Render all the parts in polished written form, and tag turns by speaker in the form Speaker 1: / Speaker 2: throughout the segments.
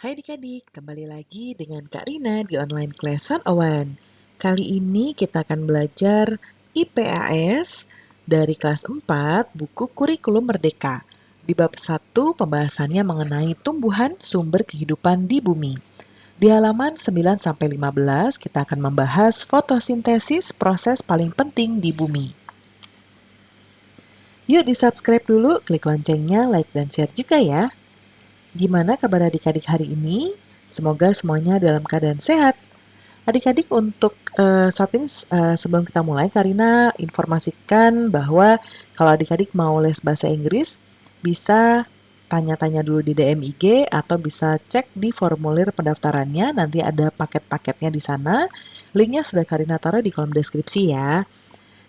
Speaker 1: Hai adik-adik, kembali lagi dengan Kak Rina di online class 101. Kali ini kita akan belajar IPAS dari kelas 4, buku Kurikulum Merdeka. Di bab 1, pembahasannya mengenai tumbuhan sumber kehidupan di bumi. Di halaman 9-15, kita akan membahas fotosintesis, proses paling penting di bumi. Yuk di-subscribe dulu, klik loncengnya, like dan share juga ya. Gimana kabar adik-adik hari ini? Semoga semuanya dalam keadaan sehat. Adik-adik untuk saat ini sebelum kita mulai, Karina informasikan bahwa kalau adik-adik mau les bahasa Inggris, bisa tanya-tanya dulu di DM IG atau bisa cek di formulir pendaftarannya, nanti ada paket-paketnya di sana. Linknya sudah Karina taruh di kolom deskripsi ya.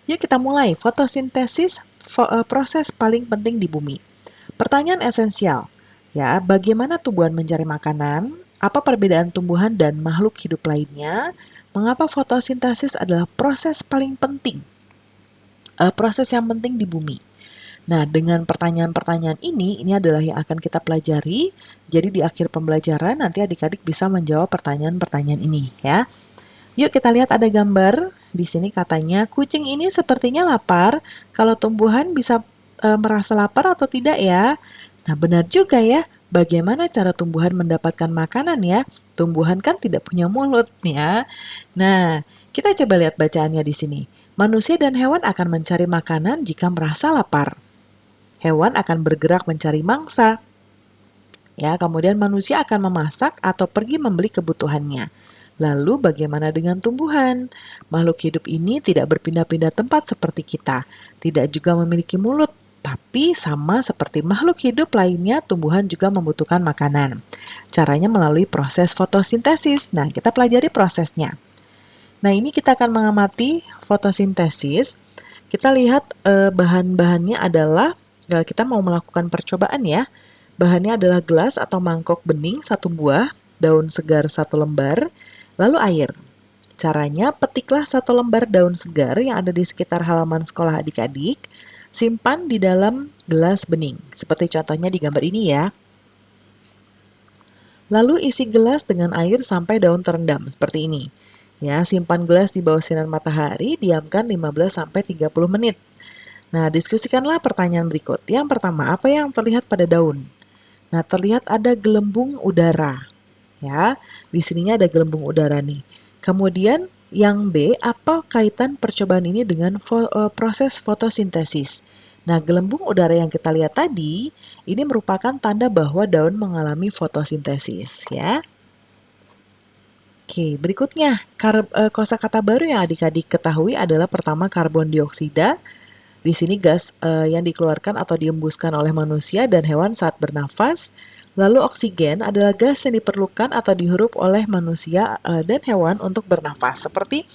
Speaker 1: Yuk kita mulai, fotosintesis, proses paling penting di bumi. Pertanyaan esensial, ya, bagaimana tumbuhan mencari makanan? Apa perbedaan tumbuhan dan makhluk hidup lainnya? Mengapa fotosintesis adalah proses paling penting? Proses yang penting di bumi. Nah, dengan pertanyaan-pertanyaan ini adalah yang akan kita pelajari. Jadi di akhir pembelajaran nanti adik-adik bisa menjawab pertanyaan-pertanyaan ini ya. Yuk kita lihat ada gambar. Di sini katanya kucing ini sepertinya lapar. Kalau tumbuhan bisa merasa lapar atau tidak ya? Nah, benar juga ya. Bagaimana cara tumbuhan mendapatkan makanan ya? Tumbuhan kan tidak punya mulut ya. Nah, kita coba lihat bacaannya di sini. Manusia dan hewan akan mencari makanan jika merasa lapar. Hewan akan bergerak mencari mangsa. Ya, kemudian manusia akan memasak atau pergi membeli kebutuhannya. Lalu bagaimana dengan tumbuhan? Makhluk hidup ini tidak berpindah-pindah tempat seperti kita, tidak juga memiliki mulut, tapi sama seperti makhluk hidup lainnya, tumbuhan juga membutuhkan makanan. Caranya melalui proses fotosintesis. Nah, kita pelajari prosesnya. Nah, ini kita akan mengamati fotosintesis. Kita lihat bahan-bahannya adalah kita mau melakukan percobaan ya. Bahannya adalah gelas atau mangkok bening 1 buah, daun segar 1 lembar, lalu air. Caranya petiklah 1 lembar daun segar yang ada di sekitar halaman sekolah adik-adik, simpan di dalam gelas bening, seperti contohnya di gambar ini ya. Lalu isi gelas dengan air sampai daun terendam, seperti ini. Ya, simpan gelas di bawah sinar matahari, diamkan 15-30 menit. Nah, diskusikanlah pertanyaan berikut. Yang pertama, apa yang terlihat pada daun? Nah, terlihat ada gelembung udara. Ya, di sininya ada gelembung udara nih. Kemudian yang B, apa kaitan percobaan ini dengan proses fotosintesis? Nah, gelembung udara yang kita lihat tadi, ini merupakan tanda bahwa daun mengalami fotosintesis, ya. Oke, berikutnya, kosakata baru yang adik-adik ketahui adalah pertama karbon dioksida. Di sini gas yang dikeluarkan atau dihembuskan oleh manusia dan hewan saat bernafas. Lalu oksigen adalah gas yang diperlukan atau dihirup oleh manusia dan hewan untuk bernafas. Seperti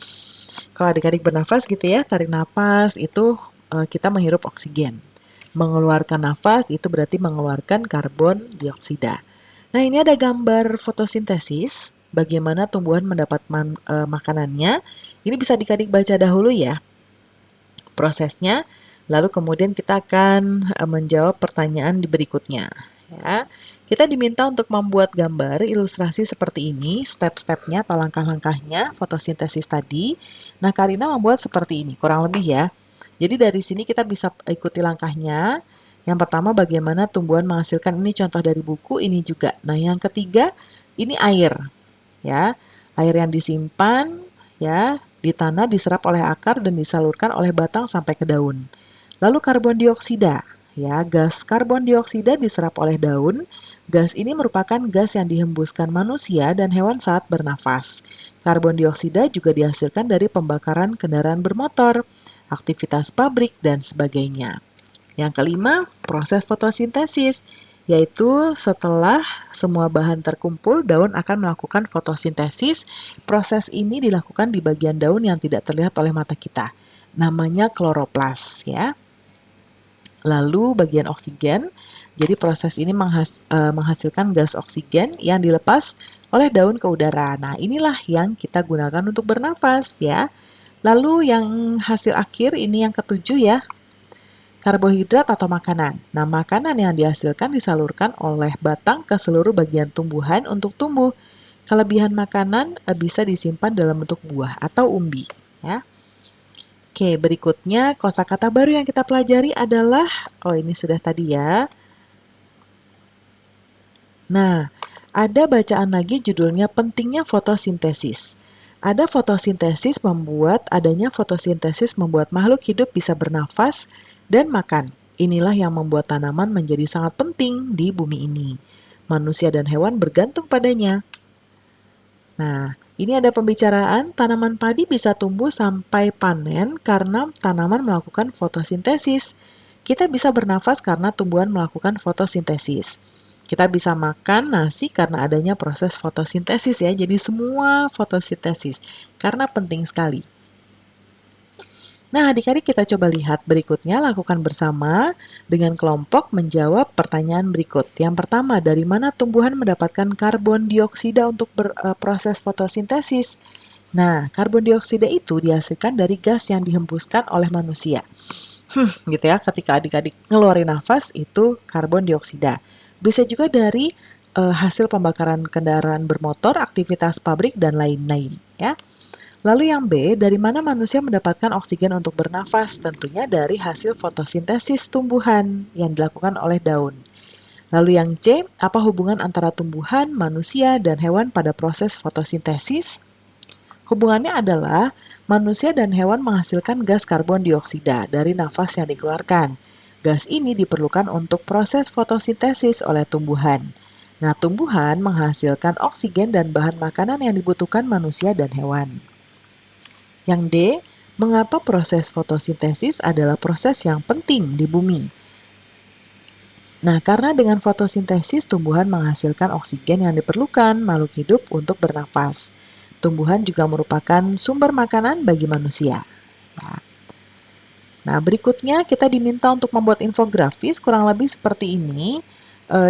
Speaker 1: kalau adik-adik bernafas gitu ya, tarik nafas itu kita menghirup oksigen. Mengeluarkan nafas itu berarti mengeluarkan karbon dioksida. Nah, ini ada gambar fotosintesis, bagaimana tumbuhan mendapat makanannya. Ini bisa adik-adik baca dahulu ya prosesnya, lalu kemudian kita akan menjawab pertanyaan di berikutnya. Ya, kita diminta untuk membuat gambar ilustrasi seperti ini, step-stepnya atau langkah-langkahnya fotosintesis tadi. Nah, Karina membuat seperti ini, kurang lebih ya. Jadi dari sini kita bisa ikuti langkahnya. Yang pertama bagaimana tumbuhan menghasilkan, ini contoh dari buku, ini juga. Nah, yang ketiga ini air. Ya, air yang disimpan ya di tanah diserap oleh akar dan disalurkan oleh batang sampai ke daun. Lalu karbon dioksida, ya, gas karbon dioksida diserap oleh daun. Gas ini merupakan gas yang dihembuskan manusia dan hewan saat bernafas. Karbon dioksida juga dihasilkan dari pembakaran kendaraan bermotor, aktivitas pabrik, dan sebagainya. Yang kelima, proses fotosintesis, yaitu setelah semua bahan terkumpul, daun akan melakukan fotosintesis. Proses ini dilakukan di bagian daun yang tidak terlihat oleh mata kita. Namanya kloroplas, ya. Lalu bagian oksigen, jadi proses ini menghasilkan gas oksigen yang dilepas oleh daun ke udara. Nah, inilah yang kita gunakan untuk bernafas, ya. Lalu yang hasil akhir ini yang ketujuh ya. karbohidrat atau makanan. Nah, makanan yang dihasilkan disalurkan oleh batang ke seluruh bagian tumbuhan untuk tumbuh. Kelebihan makanan bisa disimpan dalam bentuk buah atau umbi, ya. Oke, berikutnya kosakata baru yang kita pelajari adalah, ini sudah tadi ya. Nah, ada bacaan lagi judulnya pentingnya fotosintesis. Adanya fotosintesis membuat makhluk hidup bisa bernafas dan makan. Inilah yang membuat tanaman menjadi sangat penting di bumi ini. Manusia dan hewan bergantung padanya. Nah, ini ada pembicaraan tanaman padi bisa tumbuh sampai panen karena tanaman melakukan fotosintesis. Kita bisa bernafas karena tumbuhan melakukan fotosintesis. Kita bisa makan nasi karena adanya proses fotosintesis ya. Jadi semua fotosintesis karena penting sekali. Nah, adik-adik kita coba lihat berikutnya, lakukan bersama dengan kelompok menjawab pertanyaan berikut. Yang pertama, dari mana tumbuhan mendapatkan karbon dioksida untuk berproses fotosintesis? Nah, karbon dioksida itu dihasilkan dari gas yang dihembuskan oleh manusia. Gitu ya, ketika adik-adik ngeluarin nafas itu karbon dioksida. Bisa juga dari hasil pembakaran kendaraan bermotor, aktivitas pabrik, dan lain-lain ya. Lalu yang B, dari mana manusia mendapatkan oksigen untuk bernafas? Tentunya dari hasil fotosintesis tumbuhan yang dilakukan oleh daun. Lalu yang C, apa hubungan antara tumbuhan, manusia, dan hewan pada proses fotosintesis? Hubungannya adalah manusia dan hewan menghasilkan gas karbon dioksida dari nafas yang dikeluarkan. Gas ini diperlukan untuk proses fotosintesis oleh tumbuhan. Nah, tumbuhan menghasilkan oksigen dan bahan makanan yang dibutuhkan manusia dan hewan. Yang D, mengapa proses fotosintesis adalah proses yang penting di bumi? Nah, karena dengan fotosintesis tumbuhan menghasilkan oksigen yang diperlukan makhluk hidup untuk bernafas. Tumbuhan juga merupakan sumber makanan bagi manusia. Nah, berikutnya kita diminta untuk membuat infografis kurang lebih seperti ini.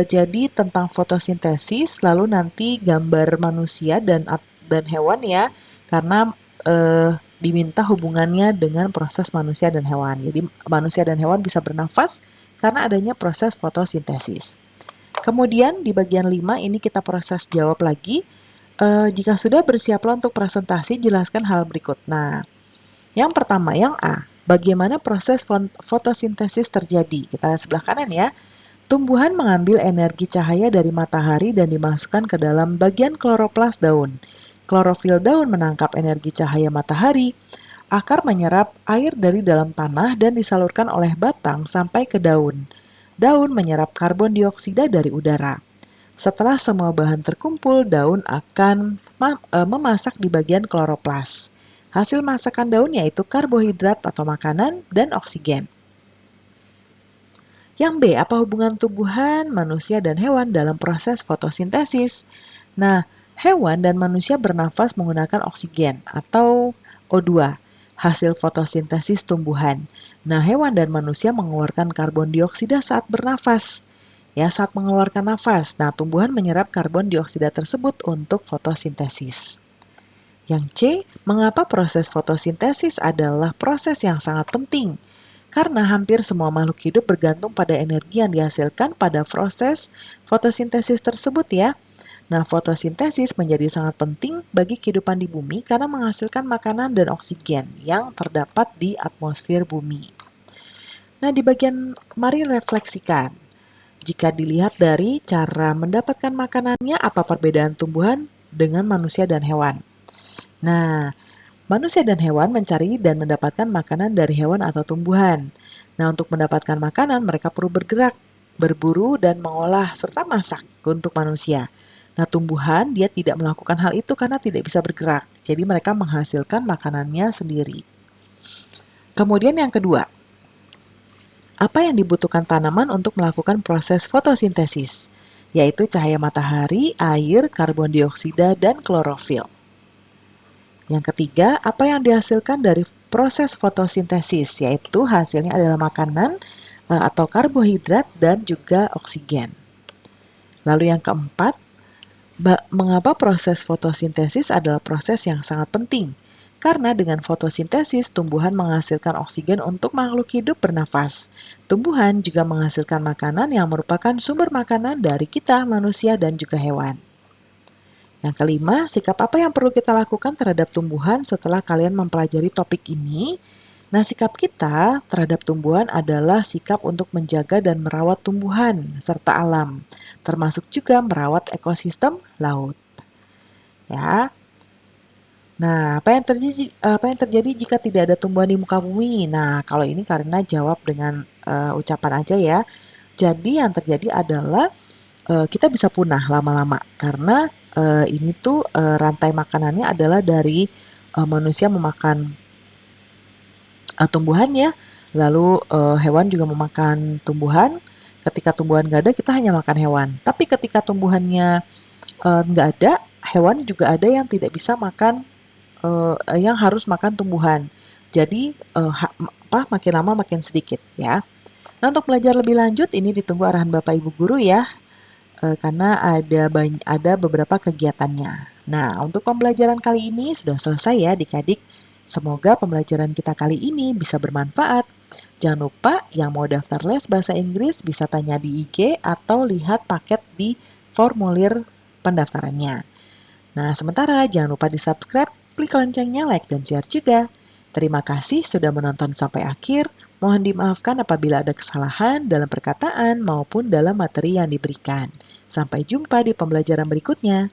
Speaker 1: Jadi tentang fotosintesis, lalu nanti gambar manusia dan hewan ya, karena diminta hubungannya dengan proses manusia dan hewan. Jadi manusia dan hewan bisa bernafas karena adanya proses fotosintesis. Kemudian di bagian 5 ini kita proses jawab lagi. Jika sudah bersiaplah untuk presentasi, jelaskan hal berikut. Nah, yang pertama, yang A, bagaimana proses fotosintesis terjadi? Kita lihat sebelah kanan ya. Tumbuhan mengambil energi cahaya dari matahari dan dimasukkan ke dalam bagian kloroplas daun. Klorofil daun menangkap energi cahaya matahari, akar menyerap air dari dalam tanah dan disalurkan oleh batang sampai ke daun. Daun menyerap karbon dioksida dari udara. Setelah semua bahan terkumpul, daun akan memasak di bagian kloroplas. Hasil masakan daun yaitu karbohidrat atau makanan dan oksigen. Yang B, apa hubungan tumbuhan, manusia, dan hewan dalam proses fotosintesis? Nah, hewan dan manusia bernafas menggunakan oksigen atau O2, hasil fotosintesis tumbuhan. Nah, hewan dan manusia mengeluarkan karbon dioksida saat bernafas. Ya, saat mengeluarkan nafas. Nah, tumbuhan menyerap karbon dioksida tersebut untuk fotosintesis. Yang C, mengapa proses fotosintesis adalah proses yang sangat penting? Karena hampir semua makhluk hidup bergantung pada energi yang dihasilkan pada proses fotosintesis tersebut ya. Nah, fotosintesis menjadi sangat penting bagi kehidupan di bumi karena menghasilkan makanan dan oksigen yang terdapat di atmosfer bumi. Nah, di bagian mari refleksikan. Jika dilihat dari cara mendapatkan makanannya, apa perbedaan tumbuhan dengan manusia dan hewan? Nah, manusia dan hewan mencari dan mendapatkan makanan dari hewan atau tumbuhan. Nah, untuk mendapatkan makanan, mereka perlu bergerak, berburu, dan mengolah serta masak untuk manusia. Nah, tumbuhan dia tidak melakukan hal itu karena tidak bisa bergerak. Jadi mereka menghasilkan makanannya sendiri. Kemudian yang kedua, apa yang dibutuhkan tanaman untuk melakukan proses fotosintesis? Yaitu cahaya matahari, air, karbon dioksida, dan klorofil. Yang ketiga, apa yang dihasilkan dari proses fotosintesis? Yaitu hasilnya adalah makanan atau karbohidrat dan juga oksigen. Lalu yang keempat, mengapa proses fotosintesis adalah proses yang sangat penting? Karena dengan fotosintesis, tumbuhan menghasilkan oksigen untuk makhluk hidup bernafas. Tumbuhan juga menghasilkan makanan yang merupakan sumber makanan dari kita, manusia, dan juga hewan. Yang kelima, sikap apa yang perlu kita lakukan terhadap tumbuhan setelah kalian mempelajari topik ini? Nah, sikap kita terhadap tumbuhan adalah sikap untuk menjaga dan merawat tumbuhan serta alam, termasuk juga merawat ekosistem laut. Ya. Nah, apa yang terjadi jika tidak ada tumbuhan di muka bumi? Nah, kalau ini karena jawab dengan ucapan aja ya. Jadi yang terjadi adalah kita bisa punah lama-lama karena ini tuh rantai makanannya adalah dari manusia memakan tumbuhan ya, lalu hewan juga memakan tumbuhan. Ketika tumbuhan nggak ada, kita hanya makan hewan. Tapi ketika tumbuhannya nggak ada, hewan juga ada yang tidak bisa makan, yang harus makan tumbuhan. Jadi makin lama makin sedikit ya. Nah, untuk belajar lebih lanjut ini ditunggu arahan Bapak Ibu guru ya, karena ada beberapa kegiatannya. Nah, untuk pembelajaran kali ini sudah selesai ya adik-adik. Semoga pembelajaran kita kali ini bisa bermanfaat. Jangan lupa yang mau daftar les bahasa Inggris bisa tanya di IG atau lihat paket di formulir pendaftarannya. Nah, sementara jangan lupa di-subscribe, klik loncengnya, like, dan share juga. Terima kasih sudah menonton sampai akhir. Mohon dimaafkan apabila ada kesalahan dalam perkataan maupun dalam materi yang diberikan. Sampai jumpa di pembelajaran berikutnya.